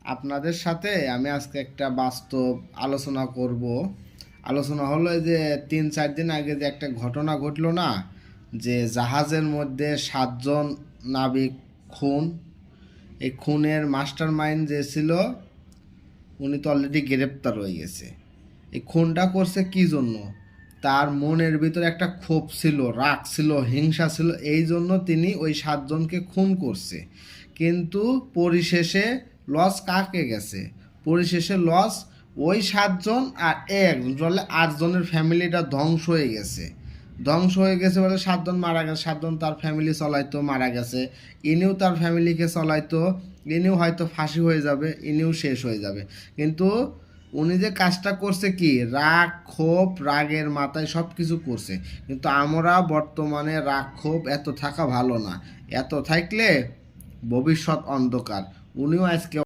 আপনাদের সাথে আমি আজকে একটা বাস্তব আলোচনা হলো এই যে 3-4 দিন আগে যে একটা ঘটনা ঘটলো না, যে জাহাজের মধ্যে 7 জন নাবিক খুন। এই খুনের মাস্টার মাইন্ড যে ছিল উনি তো অলরেডি গ্রেপ্তার হয়ে গেছে। এই খুনটা করছে কি জন্য? তার মনের ভিতরে একটা ক্ষোভ ছিল, রাগ ছিল, হিংসা ছিল, এই জন্য তিনি ওই 7 জনকে খুন করছে। কিন্তু পরিশেষে লস কাকে গেছে? পরিশেষে লস ওই 7 জন আর একজন, 8 জনের ফ্যামিলিটা ধ্বংস হয়ে গেছে। বলে 7 জন মারা গেছে, 7 জন তার ফ্যামিলি চলাইতো, মারা গেছে। ইনিও তার ফ্যামিলিকে চলাইতো, ইনিও হয়তো ফাঁসি হয়ে যাবে, ইনিও শেষ হয়ে যাবে। কিন্তু উনি যে কাজটা করছে কি, রাগ ক্ষোভ, রাগের মাথায় সব কিছু করছে। কিন্তু আমরা বর্তমানে রাগ ক্ষোভ এত থাকা ভালো না, এত থাকলে ভবিষ্যৎ অন্ধকার। উনিও আজকে